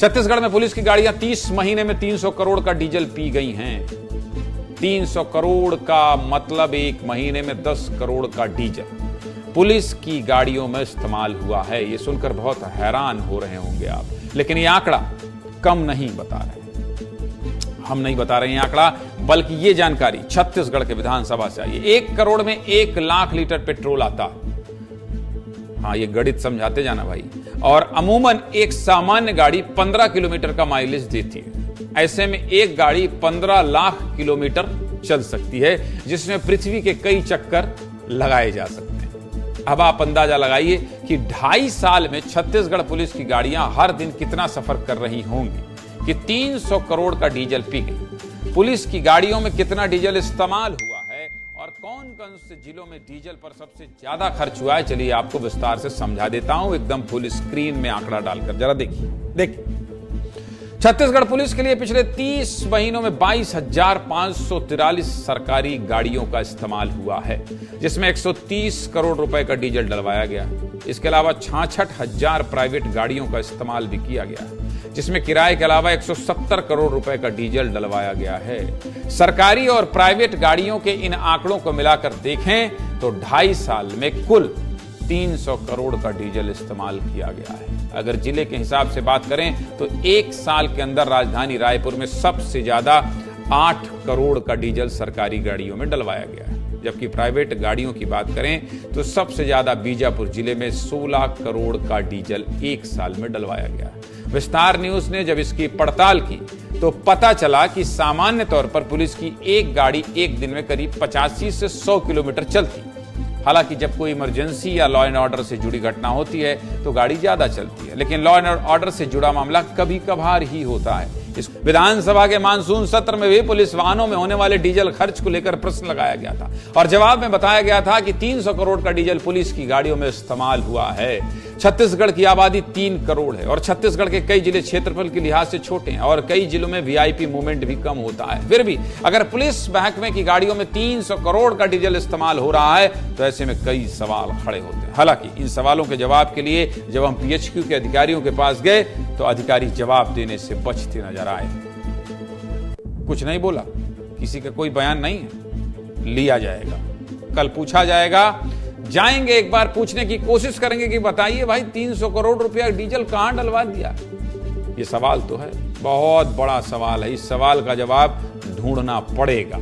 छत्तीसगढ़ में पुलिस की गाड़ियां 30 महीने में 300 करोड़ का डीजल पी गई हैं। 300 करोड़ का मतलब एक महीने में 10 करोड़ का डीजल पुलिस की गाड़ियों में इस्तेमाल हुआ है। ये सुनकर बहुत हैरान हो रहे होंगे आप, लेकिन ये आंकड़ा कम नहीं बता रहे, हम नहीं बता रहे हैं आंकड़ा, बल्कि ये जानकारी छत्तीसगढ़ के विधानसभा से आई है। 1 करोड़ में 1 लाख लीटर पेट्रोल आता। हाँ, ये गणित समझाते जाना भाई। और अमूमन एक सामान्य गाड़ी 15 किलोमीटर का माइलेज देती है। ऐसे में एक गाड़ी 15 लाख किलोमीटर चल सकती है, जिसमें पृथ्वी के कई चक्कर लगाए जा सकते हैं। अब आप अंदाजा लगाइए कि 2.5 साल में छत्तीसगढ़ पुलिस की गाड़ियां हर दिन कितना सफर कर रही होंगी कि 300 करोड़ का डीजल पी गई। पुलिस की गाड़ियों में कितना डीजल इस्तेमाल हुआ है और कौन कौन से जिलों में डीजल पर सबसे ज्यादा खर्च हुआ है, चलिए आपको विस्तार से समझा देता हूं, एकदम फुल स्क्रीन में आंकड़ा डालकर। जरा देखिए छत्तीसगढ़ पुलिस के लिए पिछले 30 महीनों में 22,543 सरकारी गाड़ियों का इस्तेमाल हुआ है, जिसमें 130 करोड़ रुपए का डीजल डलवाया गया। इसके अलावा 66,000 प्राइवेट गाड़ियों का इस्तेमाल भी किया गया, जिसमें किराए के अलावा 170 करोड़ रुपए का डीजल डलवाया गया है। सरकारी और प्राइवेट गाड़ियों के इन आंकड़ों को मिलाकर देखें तो 2.5 साल में कुल 300 करोड़ का डीजल इस्तेमाल किया गया है। अगर जिले के हिसाब से बात करें तो एक साल के अंदर राजधानी रायपुर में सबसे ज्यादा 8 करोड़ का डीजल सरकारी गाड़ियों में डलवाया गया है, जबकि प्राइवेट गाड़ियों की बात करें तो सबसे ज्यादा बीजापुर जिले में 16 करोड़ का डीजल एक साल में डलवाया गया है। विस्तार न्यूज ने जब इसकी पड़ताल की तो पता चला कि सामान्य तौर पर पुलिस की एक गाड़ी एक दिन में करीब 85 से 100 किलोमीटर चलती। हालांकि जब कोई इमरजेंसी या लॉ एंड ऑर्डर से जुड़ी घटना होती है तो गाड़ी ज्यादा चलती है, लेकिन लॉ एंड ऑर्डर से जुड़ा मामला कभी कभार ही होता है। इस विधानसभा के मानसून सत्र में भी पुलिस वाहनों में होने वाले डीजल खर्च को लेकर प्रश्न लगाया गया था और जवाब में बताया गया था कि 300 करोड़ का डीजल पुलिस की गाड़ियों में इस्तेमाल हुआ है। छत्तीसगढ़ की आबादी 3 करोड़ है और छत्तीसगढ़ के कई जिले क्षेत्रफल के लिहाज से छोटे हैं और कई जिलों में वीआईपी मूवमेंट भी कम होता है। फिर भी अगर पुलिस महकमे की गाड़ियों में 300 करोड़ का डीजल इस्तेमाल हो रहा है तो ऐसे में कई सवाल खड़े होते हैं। हालांकि इन सवालों के जवाब के लिए जब हम पीएचक्यू के अधिकारियों के पास गए तो अधिकारी जवाब देने से बचते नजर आए। कुछ नहीं बोला, किसी का कोई बयान नहीं है, लिया जाएगा, कल पूछा जाएगा, जाएंगे एक बार पूछने की कोशिश करेंगे कि बताइए भाई 300 करोड़ रुपया डीजल कहां डलवा दिया। ये सवाल तो है, बहुत बड़ा सवाल है, इस सवाल का जवाब ढूंढना पड़ेगा।